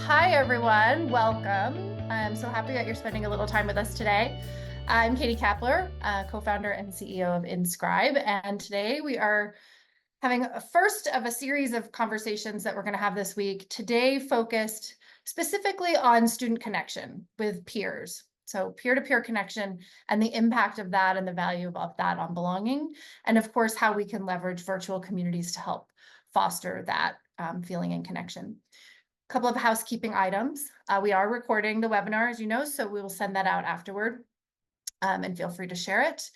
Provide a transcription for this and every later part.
Hi, everyone. Welcome. I'm so happy that you're spending a little time with us today. I'm Katie Kapler, co-founder and CEO of InScribe, and today we are having a first of a series of conversations that we're going to have this week, today focused specifically on student connection with peers. So peer-to-peer connection and the impact of that and the value of that on belonging, and of course, how we can leverage virtual communities to help foster that feeling and connection. Couple of housekeeping items. We are recording the webinar, as you know, so we will send that out afterward, and feel free to share it.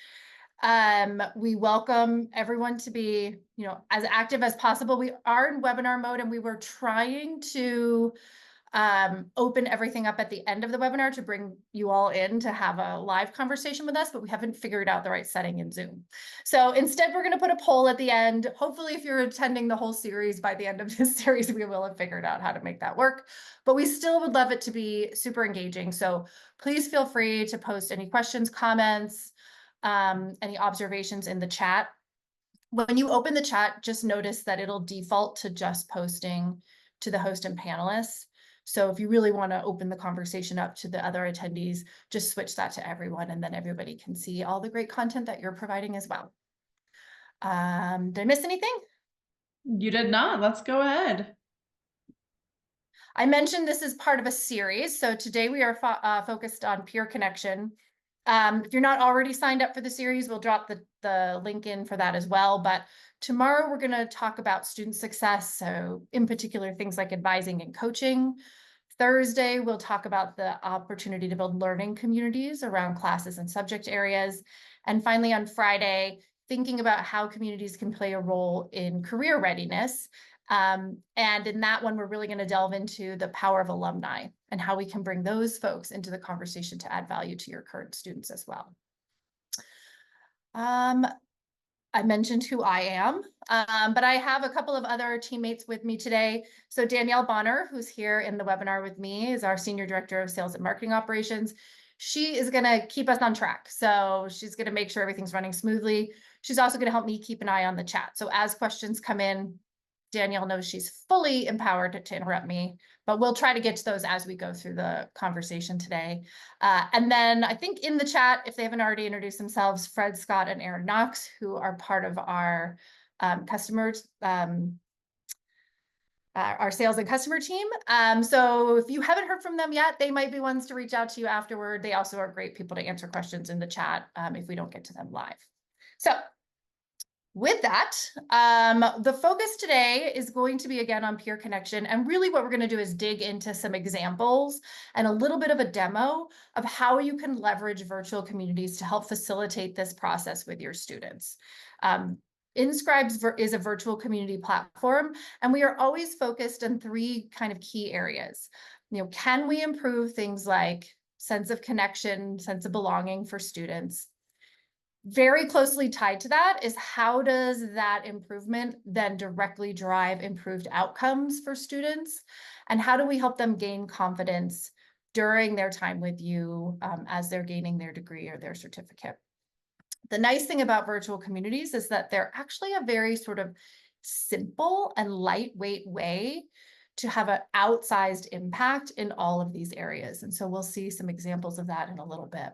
We welcome everyone to be, as active as possible. We are in webinar mode, and we were trying to open everything up at the end of the webinar to bring you all in to have a live conversation with us, but we haven't figured out the right setting in Zoom. So instead, we're going to put a poll at the end. Hopefully, if you're attending the whole series, by the end of this series, we will have figured out how to make that work. But we still would love it to be super engaging. So please feel free to post any questions, comments, any observations in the chat. When you open the chat, just notice that it'll default to just posting to the host and panelists. So if you really want to open the conversation up to the other attendees, just switch that to everyone, and then everybody can see all the great content that you're providing as well. Did I miss anything? You did not. Let's go ahead. I mentioned this is part of a series. So today we are focused on peer connection. If you're not already signed up for the series, we'll drop the link in for that as well. But tomorrow we're going to talk about student success. So in particular, things like advising and coaching. Thursday, we'll talk about the opportunity to build learning communities around classes and subject areas. And finally, on Friday, thinking about how communities can play a role in career readiness. And in that one, we're really going to delve into the power of alumni and how we can bring those folks into the conversation to add value to your current students as well. I mentioned who I am, but I have a couple of other teammates with me today. So Danielle Bonner, who's here in the webinar with me, is our Senior Director of Sales and Marketing Operations. She is going to keep us on track. So she's going to make sure everything's running smoothly. She's also going to help me keep an eye on the chat. So as questions come in, Danielle knows she's fully empowered to interrupt me, but we'll try to get to those as we go through the conversation today. And then I think in the chat, if they haven't already introduced themselves, Fred Scott and Aaron Knox, who are part of our customers, our sales and customer team. So if you haven't heard from them yet, they might be ones to reach out to you afterward. They also are great people to answer questions in the chat if we don't get to them live. So with that, the focus today is going to be again on peer connection. And really what we're going to do is dig into some examples and a little bit of a demo of how you can leverage virtual communities to help facilitate this process with your students. InScribe is a virtual community platform, and we are always focused on three kind of key areas. Can we improve things like sense of connection, sense of belonging for students? Very closely tied to that is how does that improvement then directly drive improved outcomes for students? And how do we help them gain confidence during their time with you as they're gaining their degree or their certificate? The nice thing about virtual communities is that they're actually a very sort of simple and lightweight way to have an outsized impact in all of these areas. And so we'll see some examples of that in a little bit.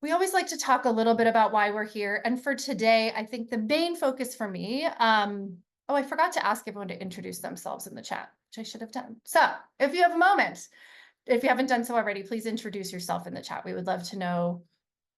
We always like to talk a little bit about why we're here. And for today, I think the main focus for me, I forgot to ask everyone to introduce themselves in the chat, which I should have done. So if you have a moment, if you haven't done so already, please introduce yourself in the chat. We would love to know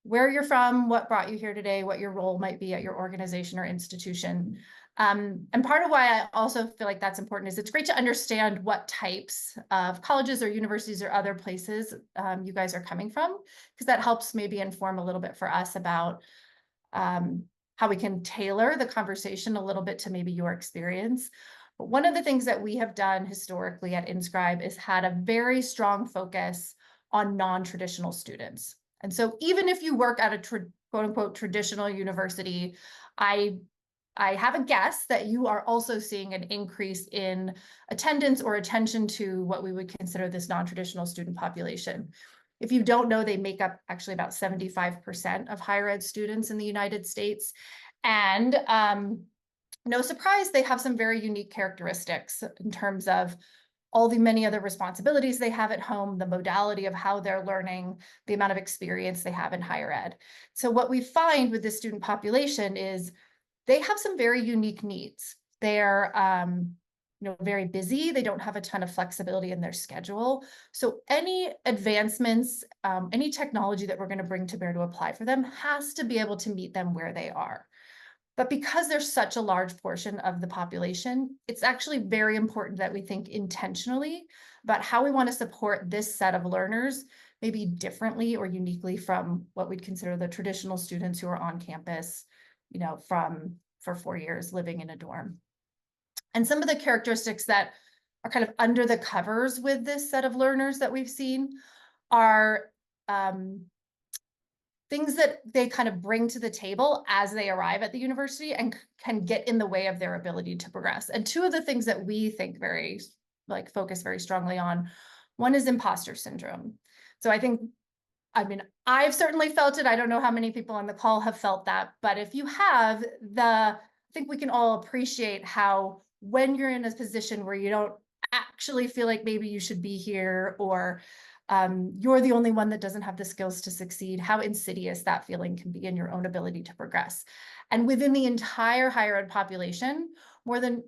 where you're from, what brought you here today, what your role might be at your organization or institution. And part of why I also feel like that's important is it's great to understand what types of colleges or universities or other places you guys are coming from, because that helps maybe inform a little bit for us about how we can tailor the conversation a little bit to maybe your experience. But one of the things that we have done historically at InScribe is had a very strong focus on non-traditional students. And so even if you work at a quote unquote traditional university, I have a guess that you are also seeing an increase in attendance or attention to what we would consider this non-traditional student population. If you don't know, they make up actually about 75% of higher ed students in the United States. And no surprise, they have some very unique characteristics in terms of all the many other responsibilities they have at home, the modality of how they're learning, the amount of experience they have in higher ed. So what we find with this student population is they have some very unique needs. They're very busy. They don't have a ton of flexibility in their schedule. So any advancements, any technology that we're going to bring to bear to apply for them has to be able to meet them where they are. But because there's such a large portion of the population, it's actually very important that we think intentionally about how we want to support this set of learners, maybe differently or uniquely from what we'd consider the traditional students who are on campus, for 4 years living in a dorm. And some of the characteristics that are kind of under the covers with this set of learners that we've seen are things that they kind of bring to the table as they arrive at the university and can get in the way of their ability to progress. And two of the things that we think focus very strongly on, one is imposter syndrome. So I've certainly felt it. I don't know how many people on the call have felt that, but if you have, I think we can all appreciate how when you're in a position where you don't actually feel like maybe you should be here, or you're the only one that doesn't have the skills to succeed, how insidious that feeling can be in your own ability to progress. And within the entire higher ed population,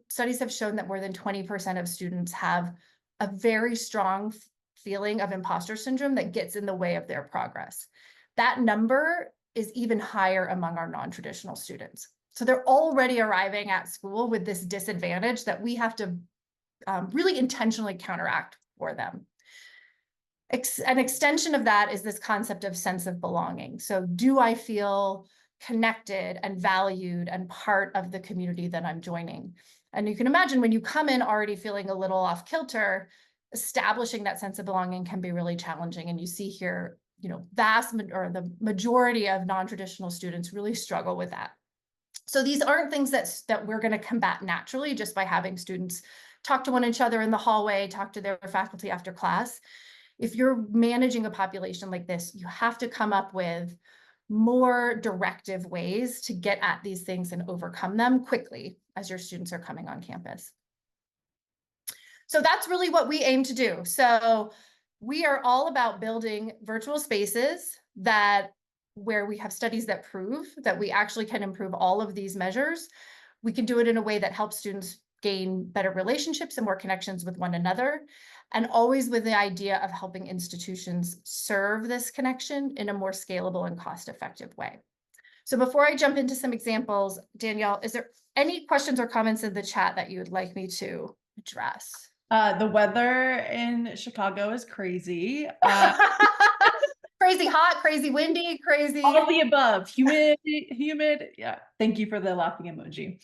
studies have shown that more than 20% of students have a very strong feeling of imposter syndrome that gets in the way of their progress. That number is even higher among our non-traditional students. So they're already arriving at school with this disadvantage that we have to really intentionally counteract for them. An extension of that is this concept of sense of belonging. So do I feel connected and valued and part of the community that I'm joining? And you can imagine when you come in already feeling a little off kilter, establishing that sense of belonging can be really challenging. And you see here, the majority of non-traditional students really struggle with that. So these aren't things that we're going to combat naturally just by having students talk to one another in the hallway, talk to their faculty after class. If you're managing a population like this, you have to come up with more directive ways to get at these things and overcome them quickly as your students are coming on campus. So that's really what we aim to do. So we are all about building virtual spaces where we have studies that prove that we actually can improve all of these measures. We can do it in a way that helps students gain better relationships and more connections with one another, and always with the idea of helping institutions serve this connection in a more scalable and cost-effective way. So before I jump into some examples, Danielle, is there any questions or comments in the chat that you would like me to address? The weather in Chicago is crazy. Crazy hot, crazy windy, crazy. All the above. Humid. Yeah. Thank you for the laughing emoji.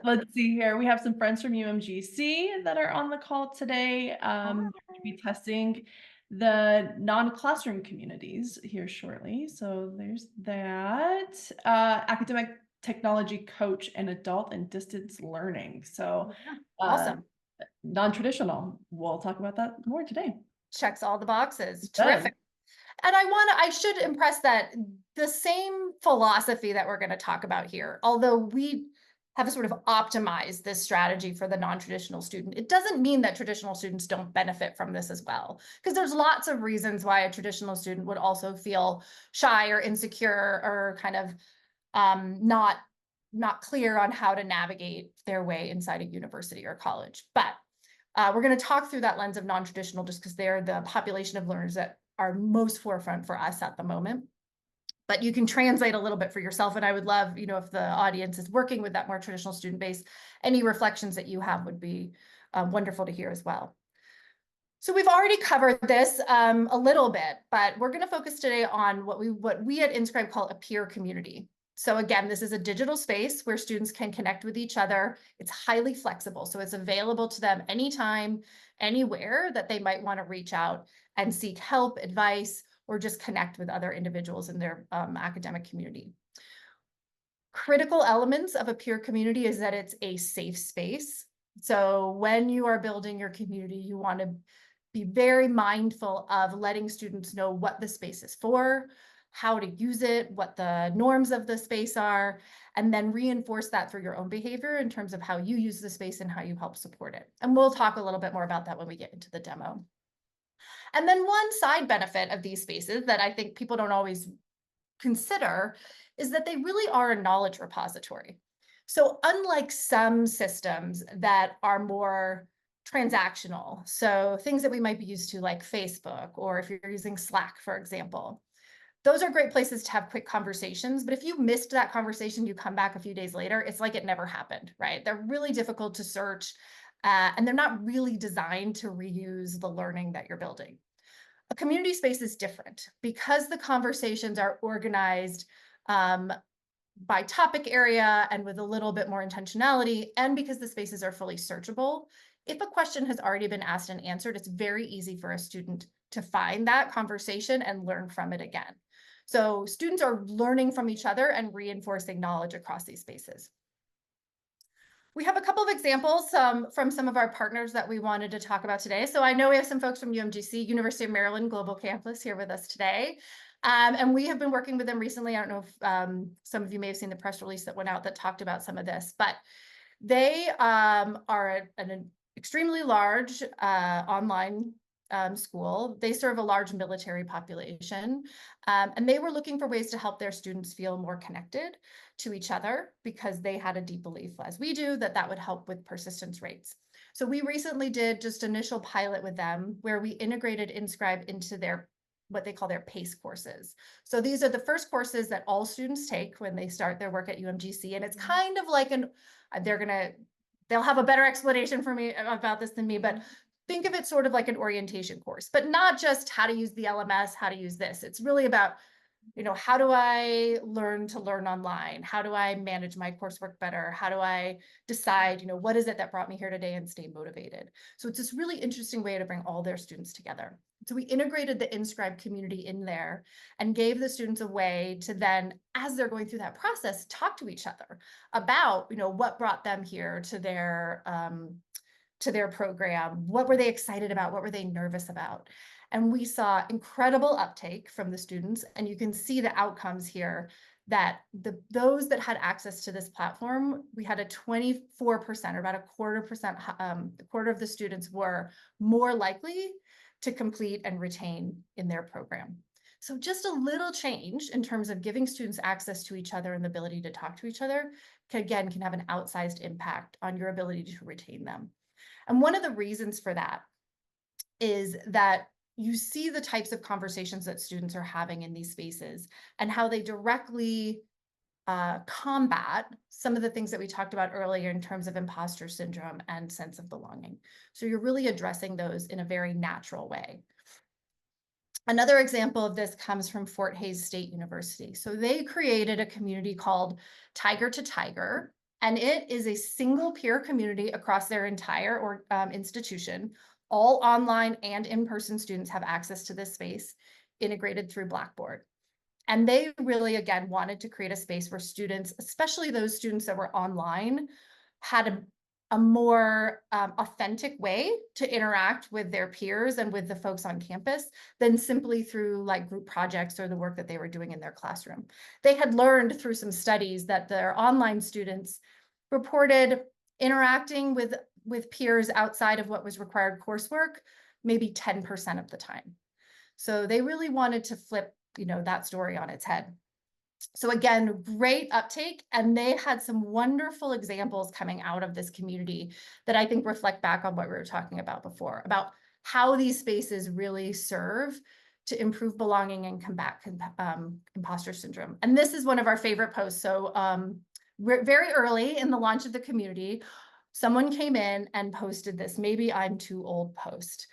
Let's see here. We have some friends from UMGC that are on the call today. They're going to be testing the non-classroom communities here shortly. So there's that. Academic technology coach and adult and distance learning. So awesome. Non-traditional. We'll talk about that more today. Checks all the boxes. Terrific. And I should impress that the same philosophy that we're going to talk about here, although we have sort of optimized this strategy for the non-traditional student, it doesn't mean that traditional students don't benefit from this as well. Because there's lots of reasons why a traditional student would also feel shy or insecure or kind of not clear on how to navigate their way inside a university or college. But we're going to talk through that lens of non-traditional just because they're the population of learners that are most forefront for us at the moment. But you can translate a little bit for yourself. And I would love, if the audience is working with that more traditional student base, any reflections that you have would be wonderful to hear as well. So we've already covered this a little bit, but we're going to focus today on what we at InScribe call a peer community. So again, this is a digital space where students can connect with each other. It's highly flexible, so it's available to them anytime, anywhere that they might want to reach out and seek help, advice, or just connect with other individuals in their academic community. Critical elements of a peer community is that it's a safe space. So when you are building your community, you want to be very mindful of letting students know what the space is for, how to use it, what the norms of the space are, and then reinforce that through your own behavior in terms of how you use the space and how you help support it. And we'll talk a little bit more about that when we get into the demo. And then one side benefit of these spaces that I think people don't always consider is that they really are a knowledge repository. So unlike some systems that are more transactional, so things that we might be used to like Facebook, or if you're using Slack, for example, those are great places to have quick conversations. But if you missed that conversation, you come back a few days later, it's like it never happened, right? They're really difficult to search, and they're not really designed to reuse the learning that you're building. A community space is different because the conversations are organized by topic area and with a little bit more intentionality, and because the spaces are fully searchable. If a question has already been asked and answered, it's very easy for a student to find that conversation and learn from it again. So students are learning from each other and reinforcing knowledge across these spaces. We have a couple of examples from some of our partners that we wanted to talk about today. So I know we have some folks from UMGC, University of Maryland Global Campus, here with us today. And we have been working with them recently. I don't know if some of you may have seen the press release that went out that talked about some of this, but they are an extremely large online school. They serve a large military population, and they were looking for ways to help their students feel more connected to each other because they had a deep belief, as we do, that that would help with persistence rates. So we recently did just initial pilot with them where we integrated InScribe into their what they call their PACE courses. So these are the first courses that all students take when they start their work at UMGC, and it's kind of like they'll have a better explanation for me about this than me, but think of it sort of like an orientation course, but not just how to use the LMS, how to use this. It's really about, how do I learn to learn online? How do I manage my coursework better? How do I decide, what is it that brought me here today and stay motivated? So it's this really interesting way to bring all their students together. So we integrated the InScribe community in there and gave the students a way to then, as they're going through that process, talk to each other about, what brought them here to their program. What were they excited about? What were they nervous about? And we saw incredible uptake from the students. And you can see the outcomes here that those that had access to this platform, we had a 24%, or about a quarter of the students were more likely to complete and retain in their program. So just a little change in terms of giving students access to each other and the ability to talk to each other can have an outsized impact on your ability to retain them. And one of the reasons for that is that you see the types of conversations that students are having in these spaces and how they directly combat some of the things that we talked about earlier in terms of imposter syndrome and sense of belonging. So you're really addressing those in a very natural way. Another example of this comes from Fort Hays State University. So they created a community called Tiger to Tiger, and it is a single peer community across their entire institution. All online and in-person students have access to this space integrated through Blackboard. And they really, again, wanted to create a space where students, especially those students that were online, had a more authentic way to interact with their peers and with the folks on campus than simply through like group projects or the work that they were doing in their classroom. They had learned through some studies that their online students reported interacting with peers outside of what was required coursework maybe 10% of the time. So they really wanted to flip, that story on its head. So again, great uptake, and they had some wonderful examples coming out of this community that I think reflect back on what we were talking about before, about how these spaces really serve to improve belonging and combat imposter syndrome. And this is one of our favorite posts. So we're very early in the launch of the community, someone came in and posted this "maybe I'm too old" post.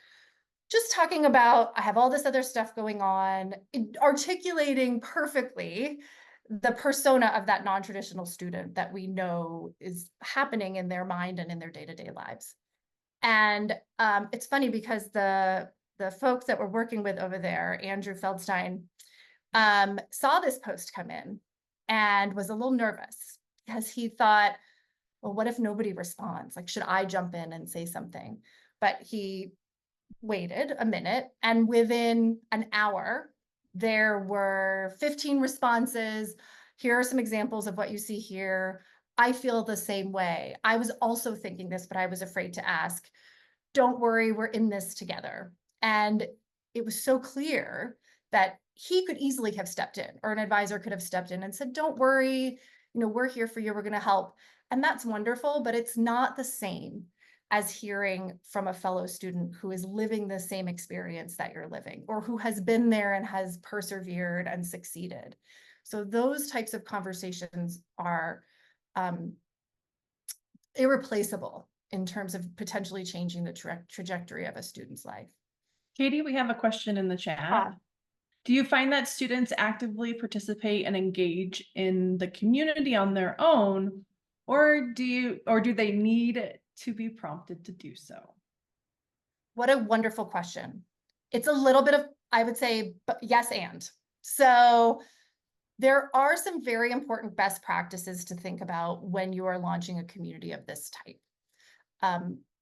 Just talking about, I have all this other stuff going on, articulating perfectly the persona of that non-traditional student that we know is happening in their mind and in their day-to-day lives. And it's funny because the folks that we're working with over there, Andrew Feldstein, saw this post come in and was a little nervous because he thought, well, what if nobody responds? Like, should I jump in and say something? But he waited a minute, and within an hour, There were 15 responses. Here are some examples of what you see here. I feel the same way. I was also thinking this, but I was afraid to ask. Don't worry, we're in this together. And it was so clear that he could easily have stepped in, or an advisor could have stepped in and said, don't worry, we're here for you, we're going to help. And that's wonderful, but it's not the same as hearing from a fellow student who is living the same experience that you're living, or who has been there and has persevered and succeeded. So those types of conversations are irreplaceable in terms of potentially changing the trajectory of a student's life. Katie, we have a question in the chat. Ah. Do you find that students actively participate and engage in the community on their own, or do they need to be prompted to do so? What a wonderful question. It's a little bit of, I would say, yes and. So there are some very important best practices to think about when you are launching a community of this type.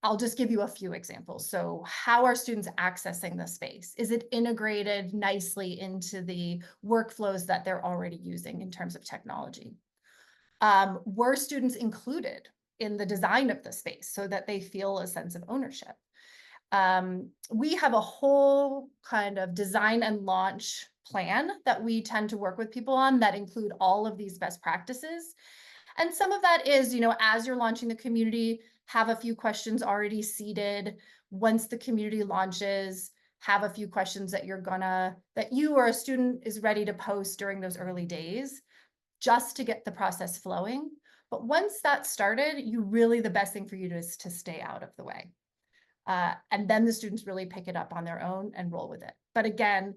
I'll just give you a few examples. So how are students accessing the space? Is it integrated nicely into the workflows that they're already using in terms of technology? Were students included in the design of the space so that they feel a sense of ownership? We have a whole kind of design and launch plan that we tend to work with people on that include all of these best practices. And some of that is, as you're launching the community, have a few questions already seeded. Once the community launches, have a few questions that you or a student is ready to post during those early days, just to get the process flowing. But once that's started, the best thing for you is to stay out of the way. And then the students really pick it up on their own and roll with it. But again,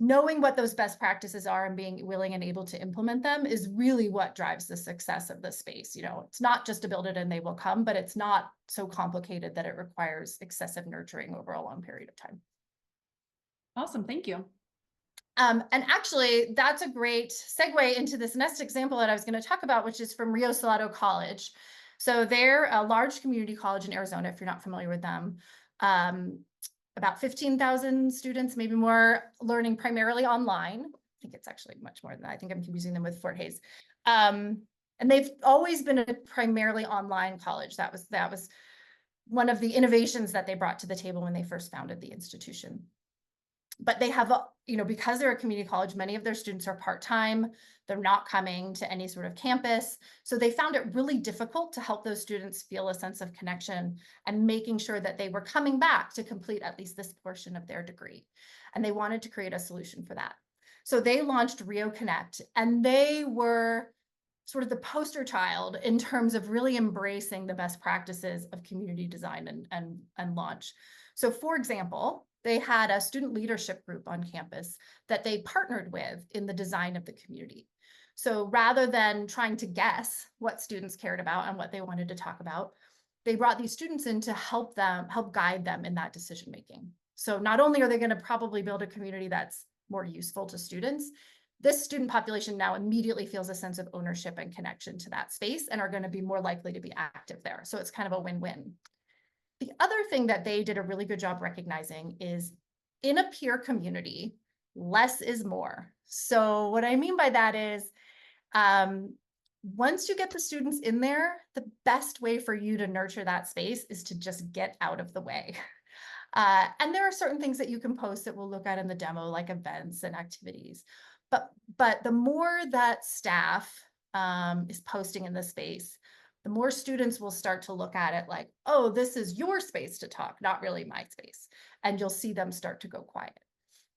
knowing what those best practices are and being willing and able to implement them is really what drives the success of the space. It's not just to build it and they will come, but it's not so complicated that it requires excessive nurturing over a long period of time. Awesome, thank you. And actually, that's a great segue into this next example that I was going to talk about, which is from Rio Salado College. So they're a large community college in Arizona, if you're not familiar with them. About 15,000 students, maybe more, learning primarily online. I think it's actually much more than that. I think I'm confusing them with Fort Hays. And they've always been a primarily online college. That was one of the innovations that they brought to the table when they first founded the institution. But they have, because they're a community college, many of their students are part-time. They're not coming to any sort of campus. So they found it really difficult to help those students feel a sense of connection and making sure that they were coming back to complete at least this portion of their degree. And they wanted to create a solution for that. So they launched Rio Connect, and they were sort of the poster child in terms of really embracing the best practices of community design and launch. So for example, they had a student leadership group on campus that they partnered with in the design of the community. So rather than trying to guess what students cared about and what they wanted to talk about, they brought these students in to help guide them in that decision making. So not only are they going to probably build a community that's more useful to students, this student population now immediately feels a sense of ownership and connection to that space and are going to be more likely to be active there. So it's kind of a win-win. The other thing that they did a really good job recognizing is, in a peer community, less is more. So what I mean by that is, once you get the students in there, the best way for you to nurture that space is to just get out of the way. And there are certain things that you can post that we'll look at in the demo, like events and activities. But the more that staff is posting in the space, the more students will start to look at it like, oh, this is your space to talk, not really my space. And you'll see them start to go quiet.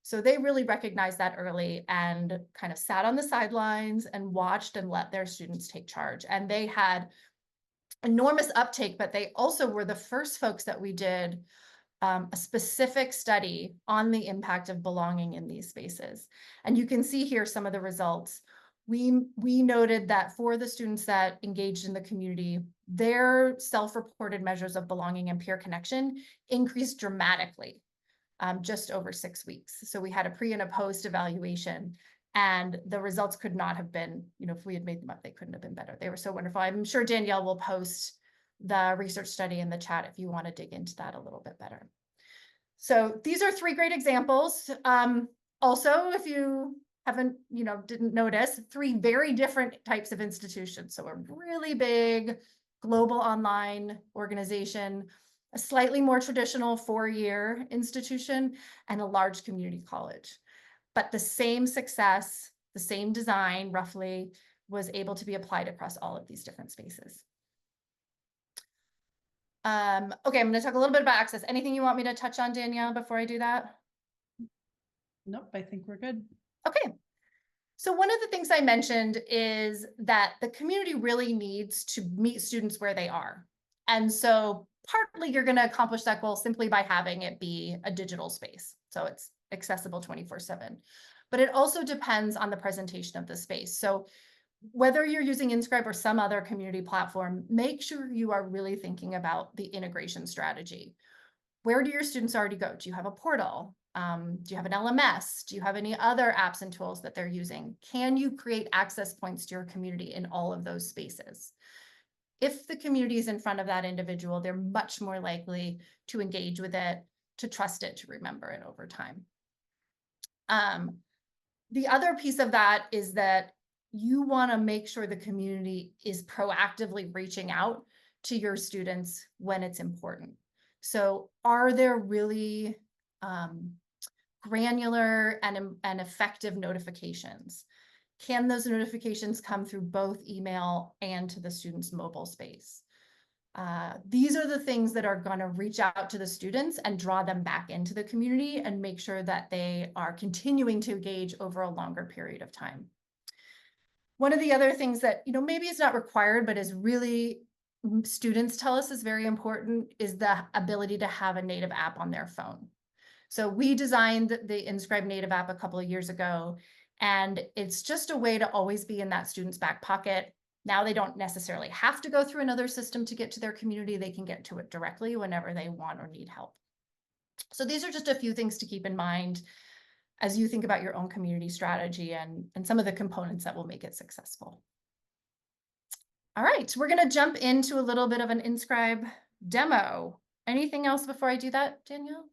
So they really recognized that early and kind of sat on the sidelines and watched and let their students take charge. And they had enormous uptake, but they also were the first folks that we did a specific study on the impact of belonging in these spaces. And you can see here some of the results. We noted that for the students that engaged in the community, their self-reported measures of belonging and peer connection increased dramatically just over 6 weeks. So we had a pre and a post evaluation, and the results could not have been, if we had made them up, they couldn't have been better. They were so wonderful. I'm sure Danielle will post the research study in the chat if you want to dig into that a little bit better. So these are 3 great examples. Also, if you haven't, didn't notice, 3 very different types of institutions. So a really big global online organization, a slightly more traditional 4-year institution, and a large community college. But the same success, the same design roughly was able to be applied across all of these different spaces. Okay, I'm going to talk a little bit about access. Anything you want me to touch on, Danielle, before I do that? Nope, I think we're good. Okay. So one of the things I mentioned is that the community really needs to meet students where they are. And so partly you're going to accomplish that goal simply by having it be a digital space. So it's accessible 24/7. But it also depends on the presentation of the space. So whether you're using InScribe or some other community platform, make sure you are really thinking about the integration strategy. Where do your students already go? Do you have a portal? Do you have an LMS? Do you have any other apps and tools that they're using? Can you create access points to your community in all of those spaces? If the community is in front of that individual, they're much more likely to engage with it, to trust it, to remember it over time. The other piece of that is that you want to make sure the community is proactively reaching out to your students when it's important. So are there really granular and effective notifications? Can those notifications come through both email and to the student's mobile space? These are the things that are going to reach out to the students and draw them back into the community and make sure that they are continuing to engage over a longer period of time. One of the other things that, maybe it's not required, but is really students tell us is very important is the ability to have a native app on their phone. So we designed the InScribe native app a couple of years ago, and it's just a way to always be in that student's back pocket. Now they don't necessarily have to go through another system to get to their community. They can get to it directly whenever they want or need help. So these are just a few things to keep in mind as you think about your own community strategy and some of the components that will make it successful. All right, we're going to jump into a little bit of an InScribe demo. Anything else before I do that, Danielle?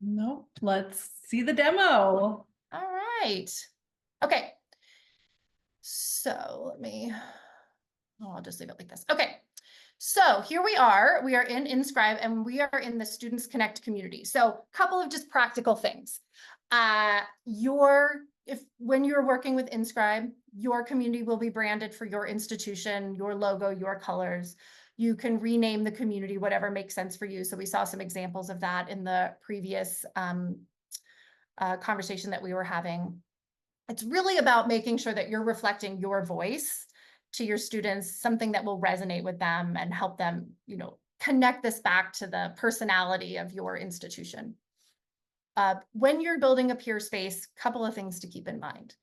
Nope, let's see the demo. All right. Okay. So I'll just leave it like this. Okay. So here we are in InScribe and we are in the Students Connect community. So a couple of just practical things. When you're working with InScribe, your community will be branded for your institution, your logo, your colors. You can rename the community, whatever makes sense for you. So we saw some examples of that in the previous conversation that we were having. It's really about making sure that you're reflecting your voice to your students, something that will resonate with them and help them, connect this back to the personality of your institution. When you're building a peer space, a couple of things to keep in mind.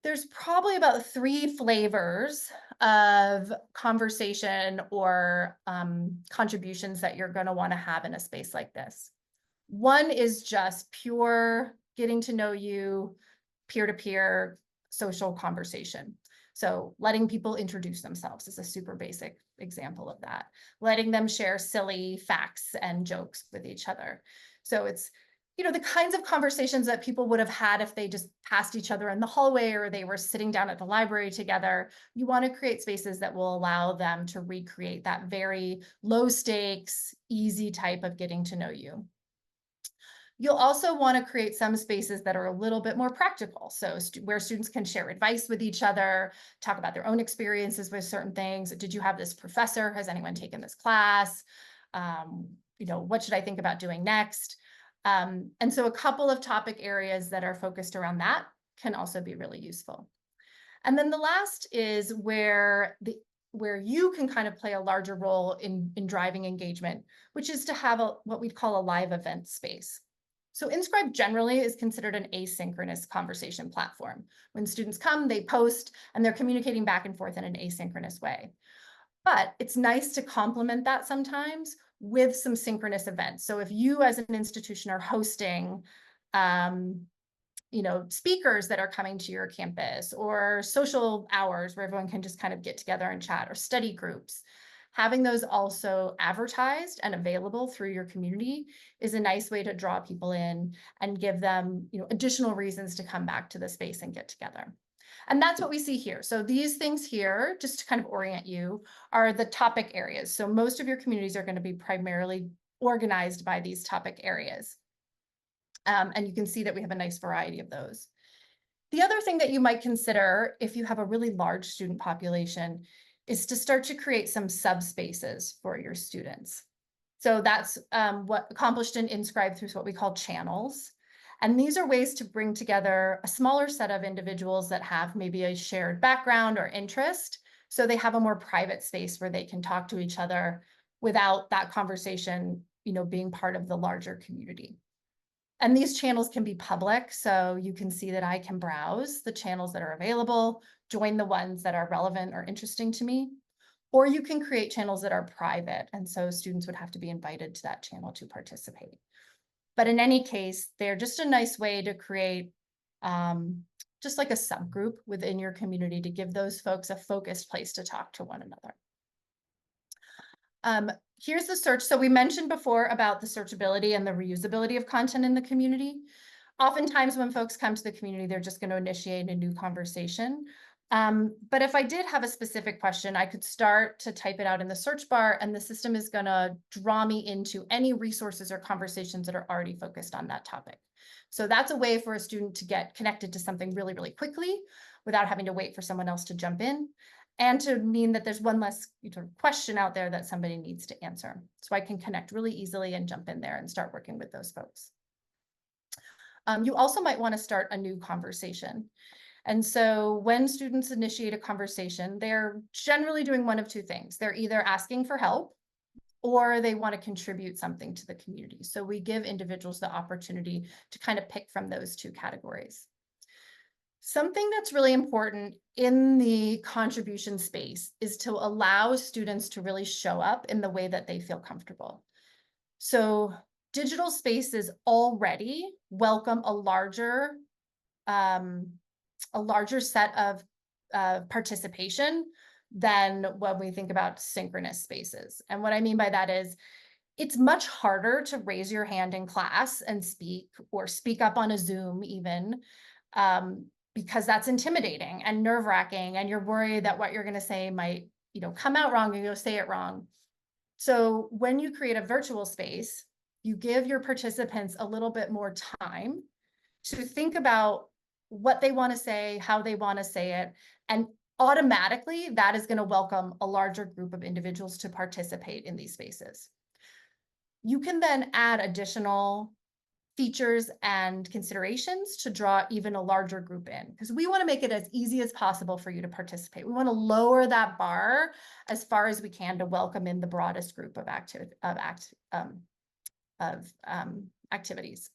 There's probably about 3 flavors of conversation or contributions that you're going to want to have in a space like this. One is just pure getting to know you, peer-to-peer social conversation. So letting people introduce themselves is a super basic example of that. Letting them share silly facts and jokes with each other. So it's, the kinds of conversations that people would have had if they just passed each other in the hallway or they were sitting down at the library together. You want to create spaces that will allow them to recreate that very low stakes, easy type of getting to know you. You'll also want to create some spaces that are a little bit more practical. So where students can share advice with each other, talk about their own experiences with certain things. Did you have this professor? Has anyone taken this class? What should I think about doing next? And so a couple of topic areas that are focused around that can also be really useful. And then the last is where you can kind of play a larger role in driving engagement, which is to have what we'd call a live event space. So InScribe generally is considered an asynchronous conversation platform. When students come, they post, and they're communicating back and forth in an asynchronous way. But it's nice to complement that sometimes with some synchronous events. So if you as an institution are hosting speakers that are coming to your campus or social hours where everyone can just kind of get together and chat or study groups, having those also advertised and available through your community is a nice way to draw people in and give them, additional reasons to come back to the space and get together. And that's what we see here. So these things here, just to kind of orient you, are the topic areas. So most of your communities are going to be primarily organized by these topic areas. And you can see that we have a nice variety of those. The other thing that you might consider if you have a really large student population is to start to create some subspaces for your students. So that's what accomplished in InScribe through what we call channels. And these are ways to bring together a smaller set of individuals that have maybe a shared background or interest. So they have a more private space where they can talk to each other without that conversation, being part of the larger community. And these channels can be public, so you can see that I can browse the channels that are available, join the ones that are relevant or interesting to me, or you can create channels that are private, and so students would have to be invited to that channel to participate. But in any case, they're just a nice way to create just like a subgroup within your community to give those folks a focused place to talk to one another. Here's the search. So we mentioned before about the searchability and the reusability of content in the community. Oftentimes when folks come to the community, they're just going to initiate a new conversation. But if I did have a specific question, I could start to type it out in the search bar, and the system is going to draw me into any resources or conversations that are already focused on that topic. So that's a way for a student to get connected to something really, really quickly without having to wait for someone else to jump in, and to mean that there's one less question out there that somebody needs to answer. So I can connect really easily and jump in there and start working with those folks. You also might want to start a new conversation. And so when students initiate a conversation, they're generally doing one of two things. They're either asking for help or they want to contribute something to the community. So we give individuals the opportunity to kind of pick from those two categories. Something that's really important in the contribution space is to allow students to really show up in the way that they feel comfortable. So digital spaces already welcome a larger set of participation than when we think about synchronous spaces. And what I mean by that is it's much harder to raise your hand in class and speak, or speak up on a Zoom even, because that's intimidating and nerve-wracking, and you're worried that what you're going to say might, come out wrong and you'll say it wrong. So when you create a virtual space, you give your participants a little bit more time to think about what they want to say, how they want to say it, and automatically that is going to welcome a larger group of individuals to participate in these spaces. You can then add additional features and considerations to draw even a larger group in, because we want to make it as easy as possible for you to participate. We want to lower that bar as far as we can to welcome in the broadest group of activities.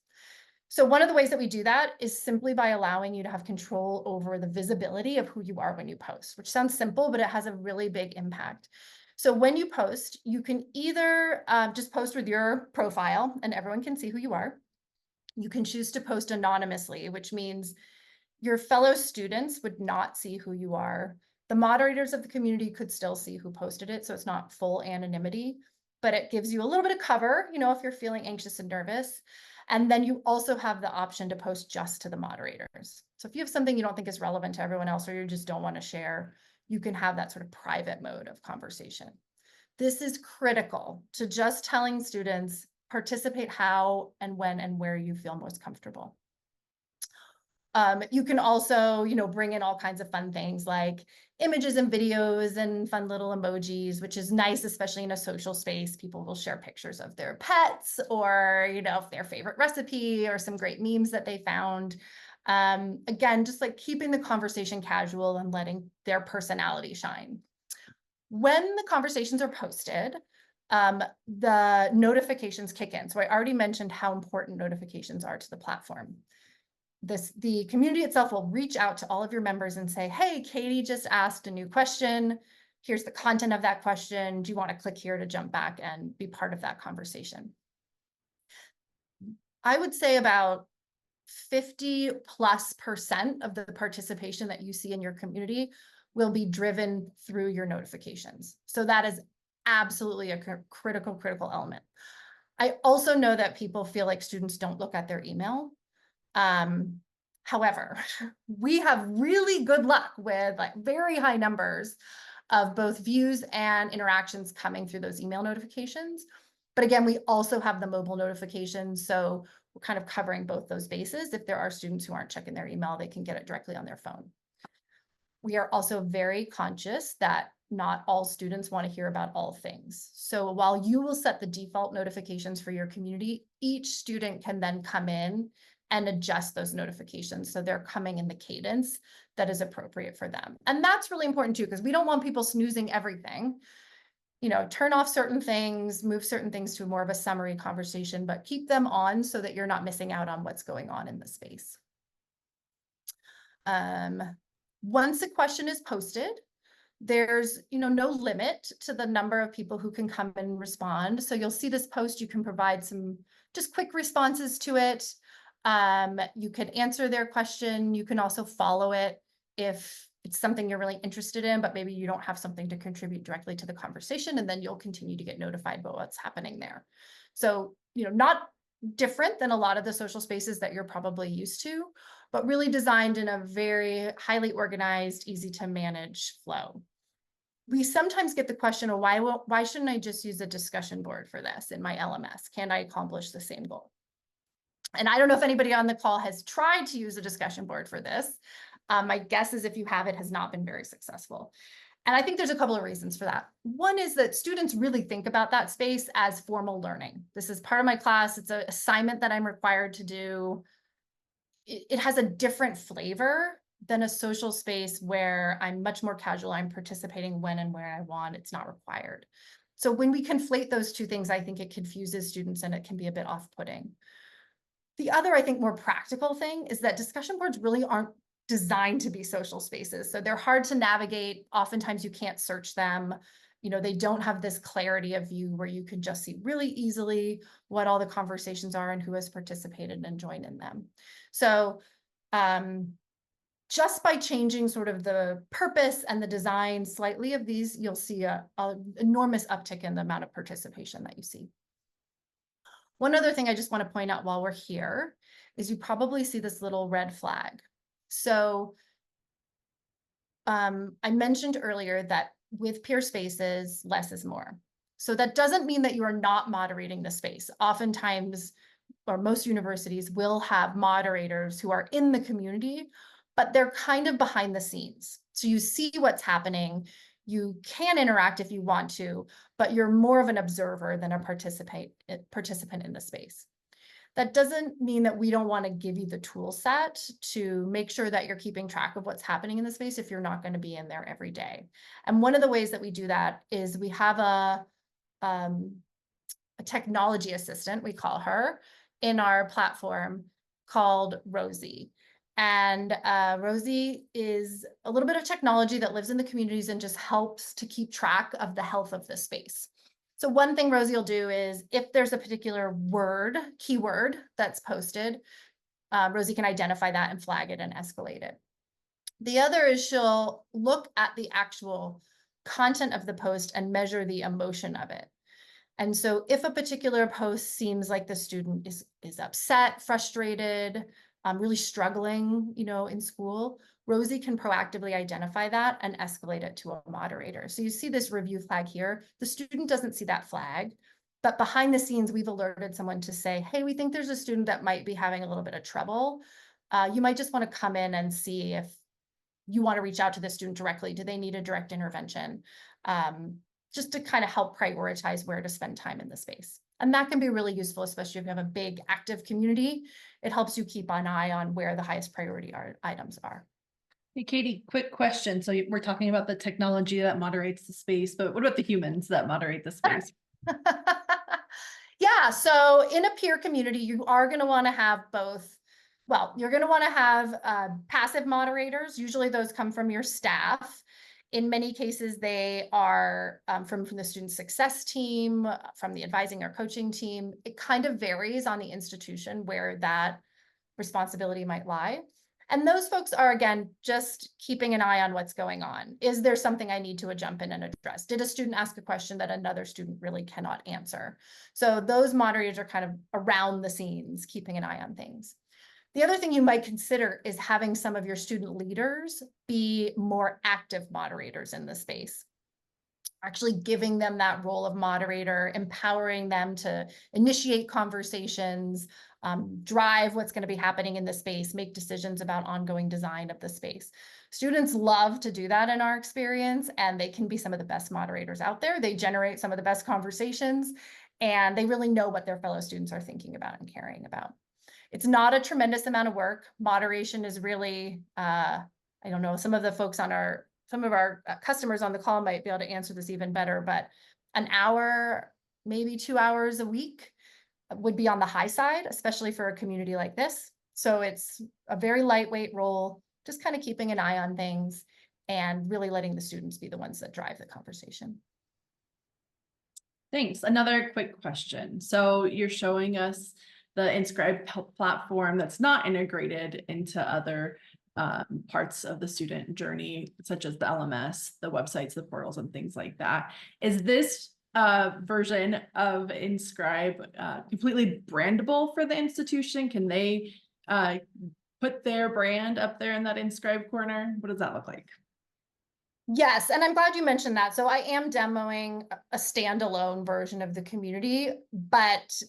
So one of the ways that we do that is simply by allowing you to have control over the visibility of who you are when you post, which sounds simple, but it has a really big impact. So when you post, you can either just post with your profile and everyone can see who you are. You can choose to post anonymously, which means your fellow students would not see who you are. The moderators of the community could still see who posted it, so it's not full anonymity, but it gives you a little bit of cover, if you're feeling anxious and nervous. And then you also have the option to post just to the moderators. So if you have something you don't think is relevant to everyone else, or you just don't want to share, you can have that sort of private mode of conversation. This is critical to just telling students, participate how and when and where you feel most comfortable. You can also, bring in all kinds of fun things like images and videos and fun little emojis, which is nice, especially in a social space. People will share pictures of their pets, or, their favorite recipe, or some great memes that they found. Again, just like keeping the conversation casual and letting their personality shine. When the conversations are posted, the notifications kick in. So I already mentioned how important notifications are to the platform. The community itself will reach out to all of your members and say, hey, Katie just asked a new question. Here's the content of that question. Do you want to click here to jump back and be part of that conversation? I would say about 50+% of the participation that you see in your community will be driven through your notifications. So that is absolutely a critical element. I also know that people feel like students don't look at their email. However, we have really good luck with like very high numbers of both views and interactions coming through those email notifications. But again, we also have the mobile notifications. So we're kind of covering both those bases. If there are students who aren't checking their email, they can get it directly on their phone. We are also very conscious that not all students want to hear about all things. So while you will set the default notifications for your community, each student can then come in and adjust those notifications so they're coming in the cadence that is appropriate for them. And that's really important too, because we don't want people snoozing everything. You know, turn off certain things, move certain things to more of a summary conversation, but keep them on so that you're not missing out on what's going on in the space. Once a question is posted, there's no limit to the number of people who can come and respond. So you'll see this post, you can provide some just quick responses to it. You could answer their question. You can also follow it if it's something you're really interested in, but maybe you don't have something to contribute directly to the conversation, and then you'll continue to get notified about what's happening there. So, not different than a lot of the social spaces that you're probably used to, but really designed in a very highly organized, easy to manage flow. We sometimes get the question of why shouldn't I just use a discussion board for this in my LMS? Can I accomplish the same goal? And I don't know if anybody on the call has tried to use a discussion board for this. My guess is if you have, it has not been very successful. And I think there's a couple of reasons for that. One is that students really think about that space as formal learning. This is part of my class. It's an assignment that I'm required to do. It has a different flavor than a social space where I'm much more casual. I'm participating when and where I want. It's not required. So when we conflate those two things, I think it confuses students and it can be a bit off-putting. The other, I think, more practical thing is that discussion boards really aren't designed to be social spaces. So they're hard to navigate. Oftentimes you can't search them. They don't have this clarity of view where you can just see really easily what all the conversations are and who has participated and joined in them. So just by changing sort of the purpose and the design slightly of these, you'll see an enormous uptick in the amount of participation that you see. One other thing I just want to point out while we're here is you probably see this little red flag. So I mentioned earlier that with peer spaces, less is more. So that doesn't mean that you are not moderating the space. Oftentimes, or most universities will have moderators who are in the community, but they're kind of behind the scenes. So you see what's happening. You can interact if you want to, but you're more of an observer than a participant in the space. That doesn't mean that we don't want to give you the tool set to make sure that you're keeping track of what's happening in the space if you're not going to be in there every day. And one of the ways that we do that is we have a technology assistant, we call her, in our platform called Rosie. And Rosie is a little bit of technology that lives in the communities and just helps to keep track of the health of the space. So one thing Rosie will do is if there's a particular keyword that's posted, Rosie can identify that and flag it and escalate it. The other is she'll look at the actual content of the post and measure the emotion of it. And so if a particular post seems like the student is upset, frustrated, really struggling, in school, Rosie can proactively identify that and escalate it to a moderator. So you see this review flag here. The student doesn't see that flag, but behind the scenes, we've alerted someone to say, hey, we think there's a student that might be having a little bit of trouble. You might just want to come in and see if you want to reach out to the student directly. Do they need a direct intervention? Just to kind of help prioritize where to spend time in the space. And that can be really useful, especially if you have a big active community. It helps you keep an eye on where the highest priority items are. Hey, Katie, quick question. So we're talking about the technology that moderates the space, but what about the humans that moderate the space? Yeah, so in a peer community, you are going to want to have both. Well, you're going to want to have passive moderators. Usually those come from your staff. In many cases, they are from the student success team, from the advising or coaching team. It kind of varies on the institution where that responsibility might lie. And those folks are, again, just keeping an eye on what's going on. Is there something I need to jump in and address? Did a student ask a question that another student really cannot answer? So those moderators are kind of around the scenes, keeping an eye on things. The other thing you might consider is having some of your student leaders be more active moderators in the space. Actually giving them that role of moderator, empowering them to initiate conversations, drive what's going to be happening in the space, make decisions about ongoing design of the space. Students love to do that in our experience, and they can be some of the best moderators out there. They generate some of the best conversations, and they really know what their fellow students are thinking about and caring about. It's not a tremendous amount of work. Moderation is really, I don't know, some of our customers on the call might be able to answer this even better, but an hour, maybe 2 hours a week would be on the high side, especially for a community like this. So it's a very lightweight role, just kind of keeping an eye on things and really letting the students be the ones that drive the conversation. Thanks. Another quick question. So you're showing us the InScribe platform that's not integrated into other parts of the student journey, such as the LMS, the websites, the portals, and things like that. Is this version of InScribe completely brandable for the institution? Can they put their brand up there in that InScribe corner? What does that look like? Yes, and I'm glad you mentioned that. So I am demoing a standalone version of the community, but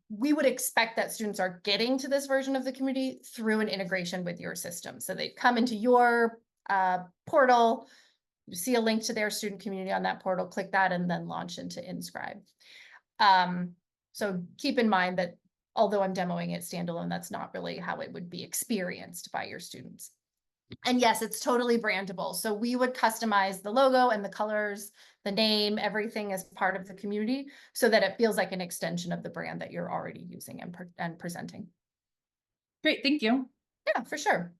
we would expect that students are getting to this version of the community through an integration with your system. So they come into your portal, you see a link to their student community on that portal, click that, and then launch into InScribe. So keep in mind that although I'm demoing it standalone, that's not really how it would be experienced by your students. And yes, it's totally brandable. So we would customize the logo and the colors, the name, everything as part of the community so that it feels like an extension of the brand that you're already using and presenting. Great, thank you. Yeah, for sure.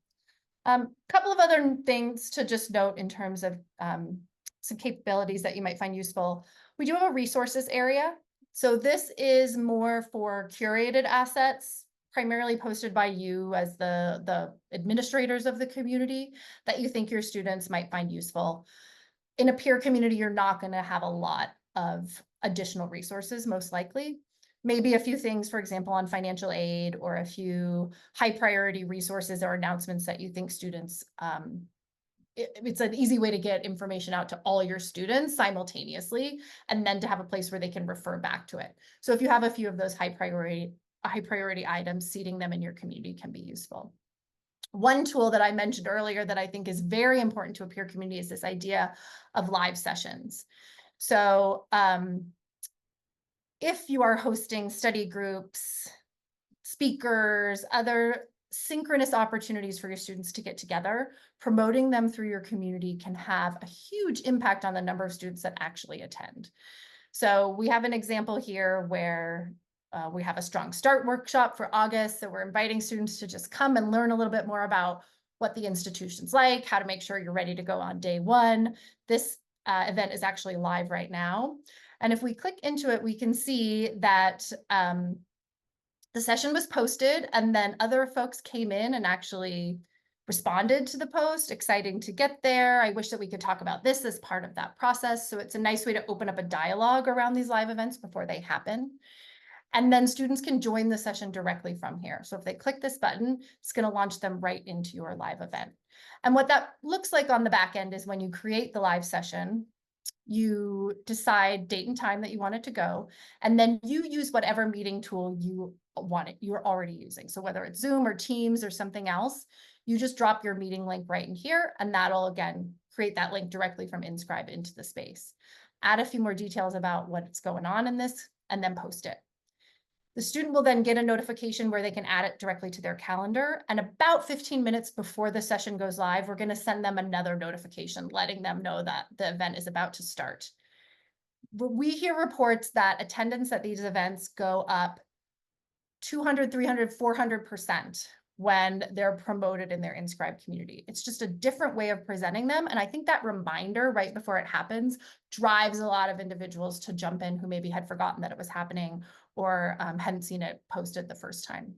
Couple of other things to just note in terms of some capabilities that you might find useful. We do have a resources area. So this is more for curated assets, primarily posted by you as the administrators of the community that you think your students might find useful. In a peer community, you're not going to have a lot of additional resources, most likely. Maybe a few things, for example, on financial aid, or a few high priority resources or announcements that you think students, it's an easy way to get information out to all your students simultaneously, and then to have a place where they can refer back to it. So if you have a few of those high priority items, seating them in your community can be useful. One tool that I mentioned earlier that I think is very important to a peer community is this idea of live sessions. So if you are hosting study groups, speakers, other synchronous opportunities for your students to get together, promoting them through your community can have a huge impact on the number of students that actually attend. So we have an example here where we have a strong start workshop for August. So we're inviting students to just come and learn a little bit more about what the institution's like, how to make sure you're ready to go on day one. This event is actually live right now. And if we click into it, we can see that the session was posted, and then other folks came in and actually responded to the post. Exciting to get there. I wish that we could talk about this as part of that process. So it's a nice way to open up a dialogue around these live events before they happen. And then students can join the session directly from here. So if they click this button, it's going to launch them right into your live event. And what that looks like on the back end is when you create the live session, you decide date and time that you want it to go, and then you use whatever meeting tool you're already using. So whether it's Zoom or Teams or something else, you just drop your meeting link right in here, and that'll again create that link directly from InScribe into the space. Add a few more details about what's going on in this, and then post it. The student will then get a notification where they can add it directly to their calendar. And about 15 minutes before the session goes live, we're going to send them another notification letting them know that the event is about to start. We hear reports that attendance at these events go up 200, 300, 400% when they're promoted in their InScribe community. It's just a different way of presenting them. And I think that reminder right before it happens drives a lot of individuals to jump in who maybe had forgotten that it was happening or hadn't seen it posted the first time.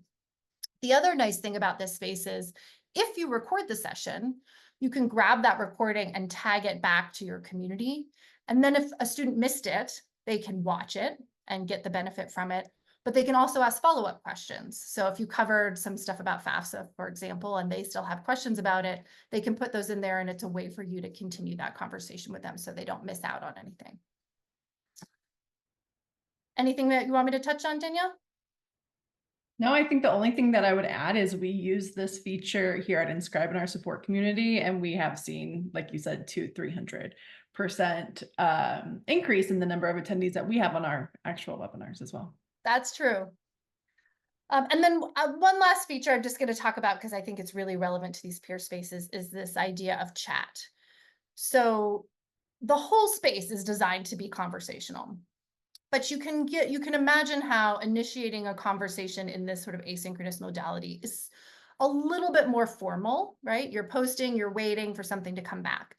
The other nice thing about this space is if you record the session, you can grab that recording and tag it back to your community. And then if a student missed it, they can watch it and get the benefit from it, but they can also ask follow-up questions. So if you covered some stuff about FAFSA, for example, and they still have questions about it, they can put those in there, and it's a way for you to continue that conversation with them so they don't miss out on anything. Anything that you want me to touch on, Danielle? No, I think the only thing that I would add is we use this feature here at InScribe in our support community, and we have seen, like you said, 200-300% increase in the number of attendees that we have on our actual webinars as well. That's true. And then one last feature I'm just going to talk about because I think it's really relevant to these peer spaces is this idea of chat. So the whole space is designed to be conversational. But you can imagine how initiating a conversation in this sort of asynchronous modality is a little bit more formal, right? You're posting, you're waiting for something to come back.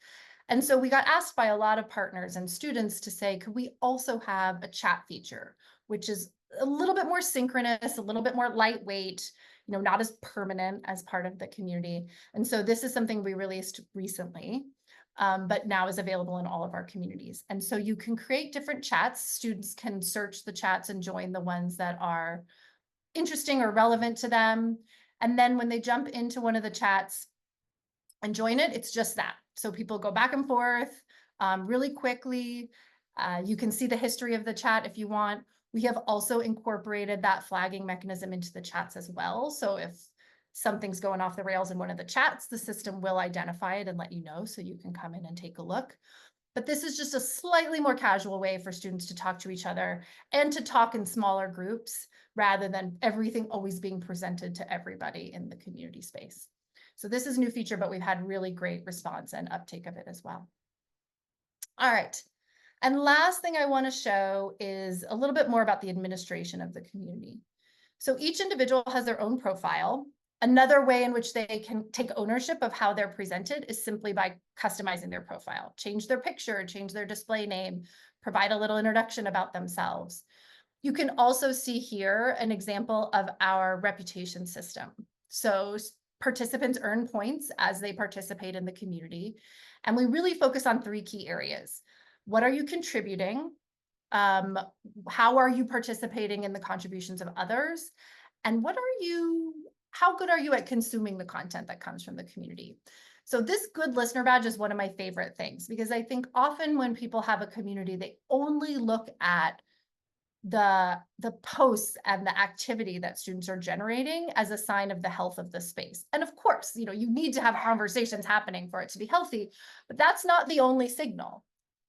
And so we got asked by a lot of partners and students to say, could we also have a chat feature, which is a little bit more synchronous, a little bit more lightweight, not as permanent as part of the community. And so this is something we released recently. But now is available in all of our communities. And so you can create different chats. Students can search the chats and join the ones that are interesting or relevant to them. And then when they jump into one of the chats and join it, it's just that. So people go back and forth really quickly. You can see the history of the chat if you want. We have also incorporated that flagging mechanism into the chats as well. So if something's going off the rails in one of the chats, the system will identify it and let you know, so you can come in and take a look. But this is just a slightly more casual way for students to talk to each other and to talk in smaller groups rather than everything always being presented to everybody in the community space. So this is a new feature, but we've had really great response and uptake of it as well. All right. And last thing I want to show is a little bit more about the administration of the community. So each individual has their own profile. Another way in which they can take ownership of how they're presented is simply by customizing their profile, change their picture, change their display name, provide a little introduction about themselves. You can also see here an example of our reputation system. So participants earn points as they participate in the community. And we really focus on 3 key areas. What are you contributing? How are you participating in the contributions of others? And how good are you at consuming the content that comes from the community? So this good listener badge is one of my favorite things, because I think often when people have a community, they only look at the posts and the activity that students are generating as a sign of the health of the space. And of course, you need to have conversations happening for it to be healthy, but that's not the only signal.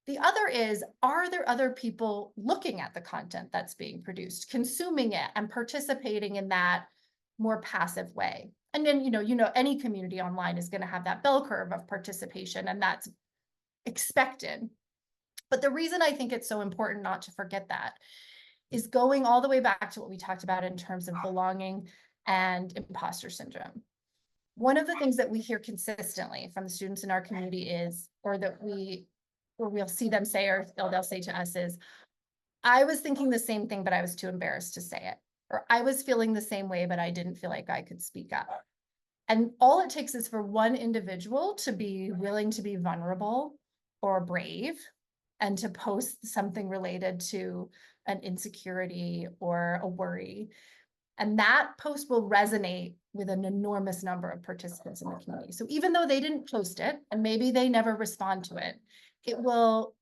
The other is, are there other people looking at the content that's being produced, consuming it, and participating in that more passive way? And then, any community online is going to have that bell curve of participation, and that's expected. But the reason I think it's so important not to forget that is going all the way back to what we talked about in terms of belonging and imposter syndrome. One of the things that we hear consistently from the students in our community is, or we'll see them say, or they'll say to us is, I was thinking the same thing, but I was too embarrassed to say it. Or I was feeling the same way, but I didn't feel like I could speak up. And all it takes is for one individual to be willing to be vulnerable or brave and to post something related to an insecurity or a worry. And that post will resonate with an enormous number of participants in the community. So even though they didn't post it, and maybe they never respond to it, it will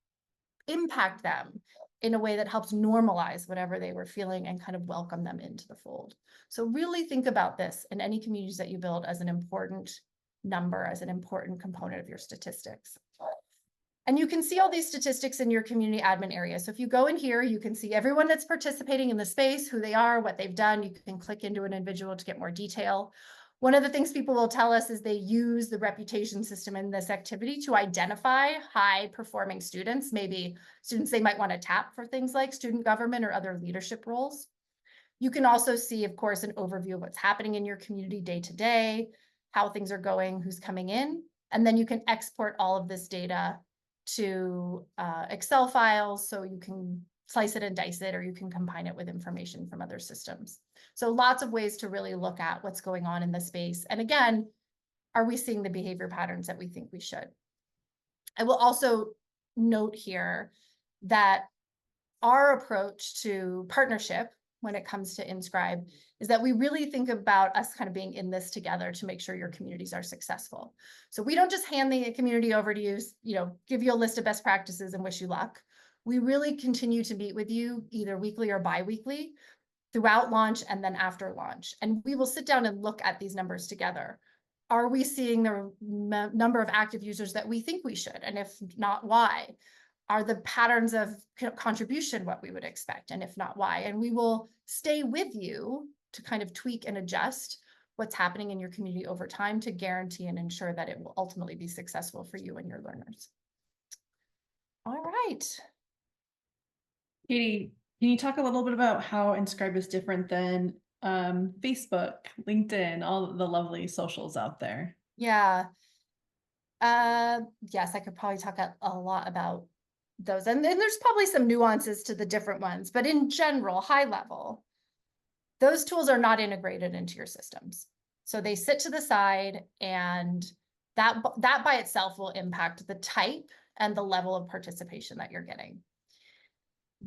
impact them in a way that helps normalize whatever they were feeling and kind of welcome them into the fold. So really think about this in any communities that you build as an important number, as an important component of your statistics. And you can see all these statistics in your community admin area. So if you go in here, you can see everyone that's participating in the space, who they are, what they've done. You can click into an individual to get more detail. One of the things people will tell us is they use the reputation system in this activity to identify high-performing students, maybe students they might want to tap for things like student government or other leadership roles. You can also see, of course, an overview of what's happening in your community day to day, how things are going, who's coming in, and then you can export all of this data to Excel files, so you can slice it and dice it, or you can combine it with information from other systems. So lots of ways to really look at what's going on in the space. And again, are we seeing the behavior patterns that we think we should? I will also note here that our approach to partnership when it comes to InScribe is that we really think about us kind of being in this together to make sure your communities are successful. So we don't just hand the community over to you, give you a list of best practices and wish you luck. We really continue to meet with you either weekly or bi-weekly throughout launch and then after launch. And we will sit down and look at these numbers together. Are we seeing the number of active users that we think we should? And if not, why? Are the patterns of contribution what we would expect? And if not, why? And we will stay with you to kind of tweak and adjust what's happening in your community over time to guarantee and ensure that it will ultimately be successful for you and your learners. All right. Katie, can you talk a little bit about how InScribe is different than Facebook, LinkedIn, all the lovely socials out there? Yeah. Yes, I could probably talk a lot about those. And then there's probably some nuances to the different ones, but in general, high level, those tools are not integrated into your systems. So they sit to the side, and that by itself will impact the type and the level of participation that you're getting.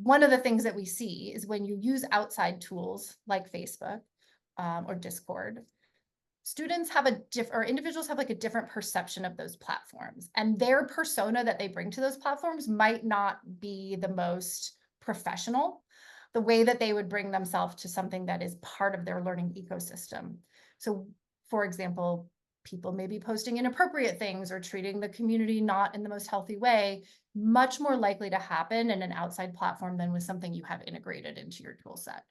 One of the things that we see is when you use outside tools like Facebook or Discord, students have or individuals have like a different perception of those platforms, and their persona that they bring to those platforms might not be the most professional, the way that they would bring themselves to something that is part of their learning ecosystem. So for example, people may be posting inappropriate things or treating the community not in the most healthy way, much more likely to happen in an outside platform than with something you have integrated into your tool set.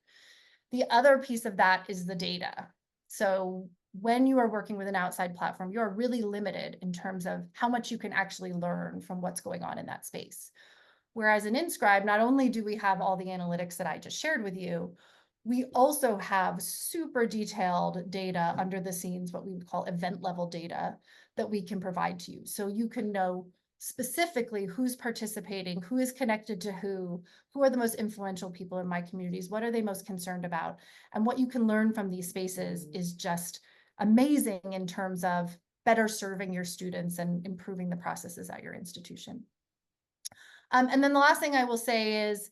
The other piece of that is the data. So when you are working with an outside platform, you're really limited in terms of how much you can actually learn from what's going on in that space. Whereas in InScribe, not only do we have all the analytics that I just shared with you, we also have super detailed data under the scenes, what we would call event level data, that we can provide to you. So you can know specifically who's participating, who is connected to who are the most influential people in my communities, what are they most concerned about? And what you can learn from these spaces is just amazing in terms of better serving your students and improving the processes at your institution. And then the last thing I will say is,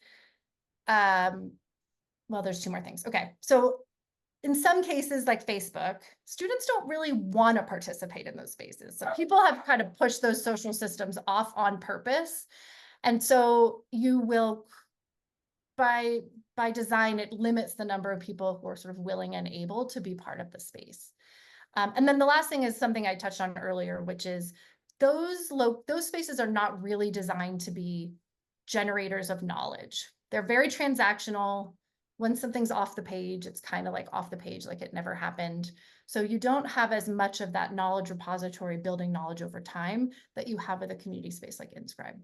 well, there's two more things. Okay, so in some cases like Facebook, students don't really want to participate in those spaces. So people have kind of pushed those social systems off on purpose. And so you will, by design, it limits the number of people who are sort of willing and able to be part of the space. And then the last thing is something I touched on earlier, which is those spaces are not really designed to be generators of knowledge. They're very transactional. When something's off the page, it's kind of like off the page, like it never happened. So you don't have as much of that knowledge repository building knowledge over time that you have with a community space like InScribe.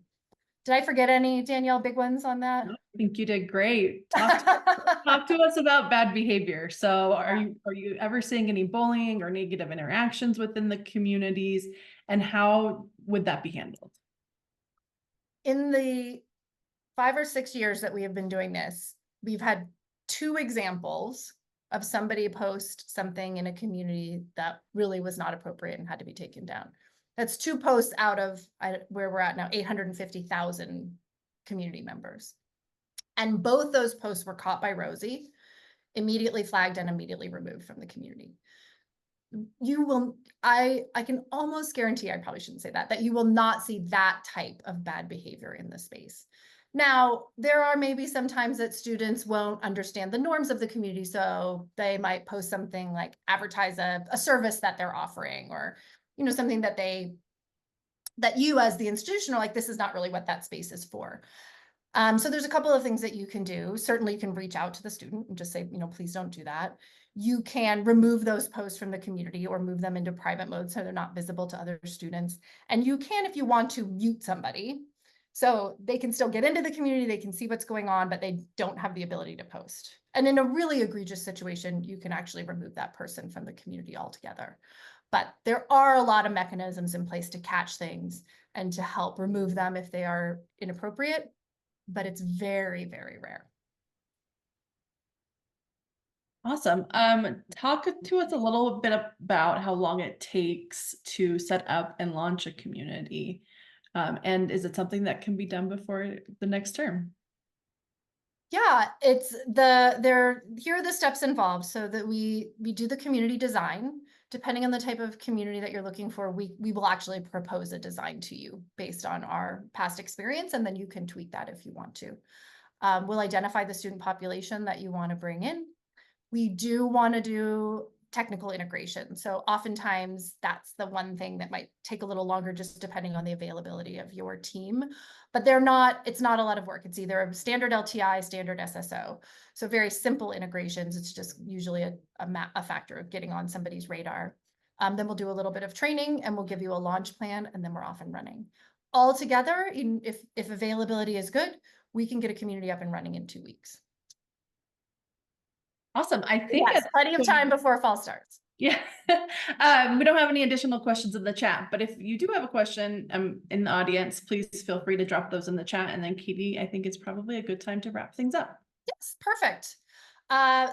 Did I forget any, Danielle, big ones on that? I think you did great. Talk to us about bad behavior. So are you ever seeing any bullying or negative interactions within the communities, and how would that be handled? In the 5 or 6 years that we have been doing this, we've had 2 examples of somebody post something in a community that really was not appropriate and had to be taken down. That's 2 posts out of where we're at now, 850,000 community members. And both those posts were caught by Rosie, immediately flagged and immediately removed from the community. You will, I can almost guarantee, I probably shouldn't say that you will not see that type of bad behavior in the space. Now, there are maybe some times that students won't understand the norms of the community, so they might post something like advertise a service that they're offering, or something that you as the institution are like, this is not really what that space is for. So there's a couple of things that you can do. Certainly you can reach out to the student and just say, please don't do that. You can remove those posts from the community or move them into private mode so they're not visible to other students. And you can, if you want to, mute somebody. So they can still get into the community, they can see what's going on, but they don't have the ability to post. And in a really egregious situation, you can actually remove that person from the community altogether. But there are a lot of mechanisms in place to catch things and to help remove them if they are inappropriate, but it's very, very rare. Awesome. Talk to us a little bit about how long it takes to set up and launch a community. And is it something that can be done before the next term? Yeah, here are the steps involved so that we do the community design. Depending on the type of community that you're looking for, we will actually propose a design to you based on our past experience, and then you can tweak that if you want to. We'll identify the student population that you want to bring in. We do want to do technical integration. So oftentimes that's the one thing that might take a little longer just depending on the availability of your team. But it's not a lot of work. It's either a standard LTI, standard SSO. So very simple integrations. It's just usually a factor of getting on somebody's radar. Then we'll do a little bit of training and we'll give you a launch plan and then we're off and running. All together, if availability is good, we can get a community up and running in 2 weeks. Awesome. I think Yes, plenty of time before fall starts. yeah. We don't have any additional questions in the chat, but if you do have a question in the audience, please feel free to drop those in the chat. And then Katie, I think it's probably a good time to wrap things up. Yes, perfect.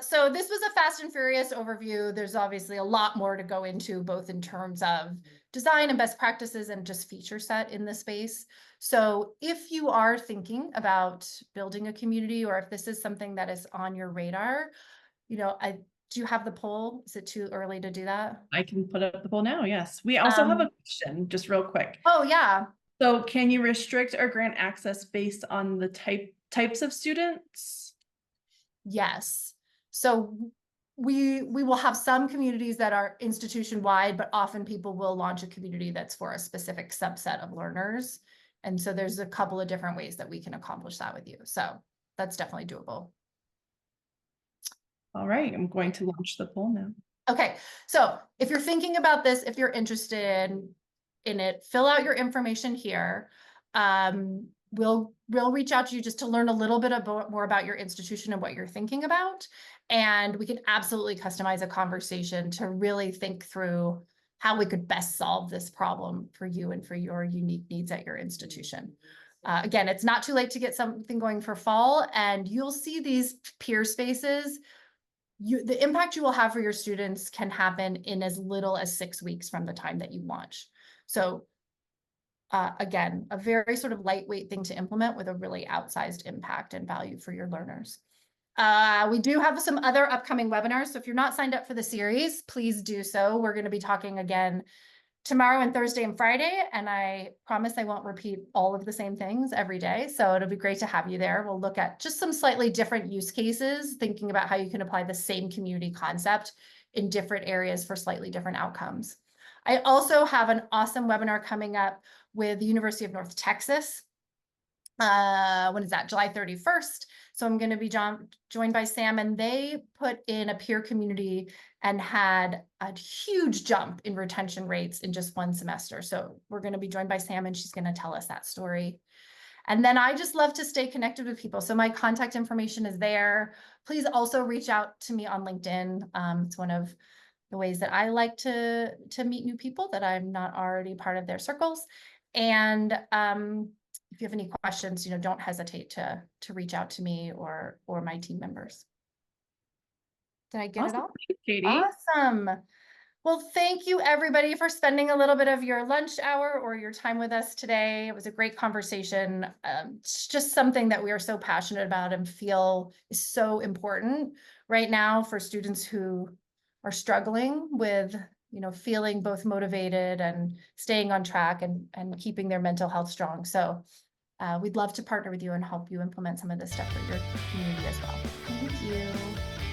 So this was a fast and furious overview. There's obviously a lot more to go into, both in terms of design and best practices and just feature set in the space. So if you are thinking about building a community, or if this is something that is on your radar, do you have the poll? Is it too early to do that? I can put up the poll now. Yes. We also have a question, just real quick. Oh, yeah. So can you restrict or grant access based on the types of students? Yes. So we will have some communities that are institution wide, but often people will launch a community that's for a specific subset of learners. And so there's a couple of different ways that we can accomplish that with you. So that's definitely doable. All right, I'm going to launch the poll now. Okay, so if you're thinking about this, if you're interested in it, fill out your information here. We'll reach out to you just to learn a little bit more about your institution and what you're thinking about. And we can absolutely customize a conversation to really think through how we could best solve this problem for you and for your unique needs at your institution. Again, it's not too late to get something going for fall, and you'll see these peer spaces. The impact you will have for your students can happen in as little as 6 weeks from the time that you launch. So again, a very sort of lightweight thing to implement with a really outsized impact and value for your learners. We do have some other upcoming webinars. So if you're not signed up for the series, please do so. We're going to be talking again tomorrow and Thursday and Friday, and I promise I won't repeat all of the same things every day. So it'll be great to have you there. We'll look at just some slightly different use cases, thinking about how you can apply the same community concept in different areas for slightly different outcomes. I also have an awesome webinar coming up with the University of North Texas. When is that? July 31st. So I'm going to be joined by Sam, and they put in a peer community and had a huge jump in retention rates in just one semester. So we're going to be joined by Sam, and she's going to tell us that story. And then I just love to stay connected with people. So my contact information is there. Please also reach out to me on LinkedIn. It's one of the ways that I like to meet new people that I'm not already part of their circles. And if you have any questions, don't hesitate to reach out to me or my team members. Did I get Awesome. it all? Thanks, Katie. Awesome. Well, thank you everybody for spending a little bit of your lunch hour or your time with us today. It was a great conversation. It's just something that we are so passionate about and feel is so important right now for students who are struggling with feeling both motivated and staying on track and keeping their mental health strong. So we'd love to partner with you and help you implement some of this stuff for your community as well. Thank you.